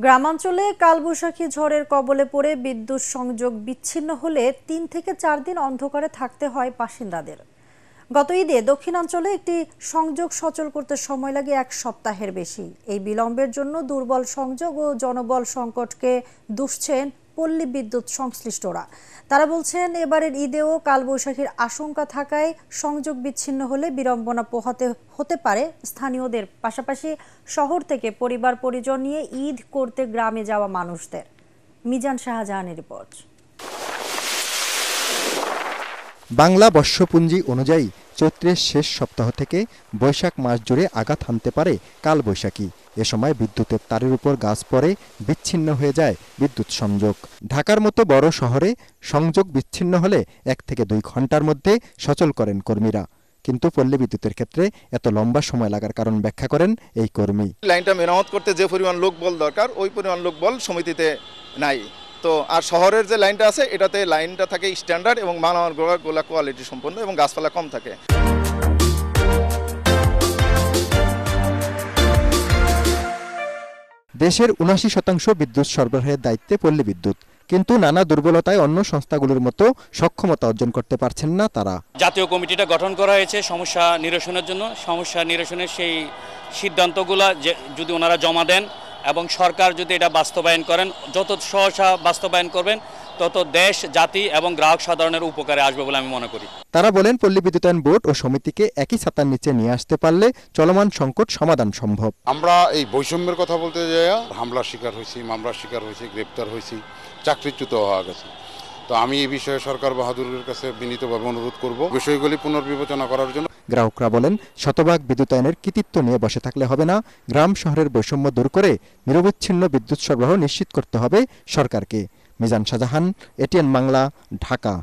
গ্রামাঞ্চলে কালবৈশাখী ঝড়ের কবলে পড়ে বিদ্যুৎ সংযোগ বিচ্ছিন্ন হলে ৩ থেকে ৪ দিন অন্ধকারে থাকতে হয় বাসিন্দাদের। গত ঈদে দক্ষিণাঞ্চলে একটি সংযোগ সচল করতে সময় লাগে ১ সপ্তাহের বেশি। এই বিলম্বের জন্য দুর্বল সংযোগ ও জনবল সংকটকে দুষছেন পল্লী বিদ্যুৎ সংশ্লিষ্টরা। তারা বলছেন, এবারের ঈদেও কালবৈশাখীর আশঙ্কা থাকায় সংযোগ বিচ্ছিন্ন হলে বিড়ম্বনা পোহাতে হতে পারে স্থানীয়দের, পাশাপাশি শহর থেকে পরিবার পরিজন নিয়ে ঈদ করতে গ্রামে যাওয়া মানুষদের। মিজান শাহজাহানের রিপোর্ট। বাংলা বর্ষপুঞ্জি অনুযায়ী চৈত্রের শেষ সপ্তাহ থেকে বৈশাখ মাস জুড়ে আঘাত হানতে পারে কালবৈশাখী। এ সময় বিদ্যুতের তারের উপর গাছ পড়ে বিচ্ছিন্ন হয়ে যায় বিদ্যুৎ সংযোগ। ঢাকার মতো বড় শহরে সংযোগ বিচ্ছিন্ন হলে 1 থেকে 2 ঘন্টার মধ্যে সচল করেন কর্মীরা। কিন্তু পল্লী বিদ্যুতের ক্ষেত্রে এত লম্বা সময় লাগার কারণ ব্যাখ্যা করেন এই কর্মী। লাইনটা মেরামত করতে যে পরিমাণ লোকবল দরকার, ওই পরিমাণ লোকবল সমিতিতে নাই। তো আর শহরের যে লাইনটা আছে, এটাতে লাইনটা থাকে স্ট্যান্ডার্ড এবং মানগুলা কোয়ালিটি সম্পন্ন এবং গাছপালা কম থাকে। দেশের ৭৯% বিদ্যুৎ সরবরাহের দায়িত্বে পল্লী বিদ্যুৎ, কিন্তু নানা দুর্বলতায় অন্য সংস্থাগুলোর মতো সক্ষমতা অর্জন করতে পারছেন না তারা। জাতীয় কমিটিটা গঠন করা হয়েছে সমস্যা নিরসনের জন্য। সমস্যা নিরসনের সেই সিদ্ধান্তগুলো যদি ওনারা জমা দেন এবং সরকার যদি এটা বাস্তবায়ন করেন, যত সহসা বাস্তবায়ন করবেন তত দেশ, জাতি এবং গ্রাহক সাধারণের উপকারে আসবে বলে আমি মনে করি। তারা বলেন, পল্লী বিদ্যুতায়ন বোর্ড ও সমিতিকে একই ছাতার নিচে নিয়ে আসতে পারলে চলমান সংকট সমাধান সম্ভব। আমরা এই বৈষম্যের কথা বলতে যাই, হামলার শিকার হয়েছি, মামলার শিকার হয়েছি, গ্রেপ্তার হয়েছি, চাকরিচ্যুত হওয়া গেছে। তো আমি এই বিষয়ে সরকার বাহাদুরের কাছে বিনীতভাবে অনুরোধ করব বিষয়গুলি পুনর্বিবেচনা করার জন্য। গ্রাহকরা বলেন, শতভাগ বিদ্যুতায়নের কৃতিত্ব নিয়ে বসে থাকলে হবে না, গ্রাম শহরের বৈষম্য দূর করে নিরবচ্ছিন্ন বিদ্যুৎ সরবরাহ নিশ্চিত করতে হবে সরকারকে। মিজান শাহজাহান, এটিএন বাংলা, ঢাকা।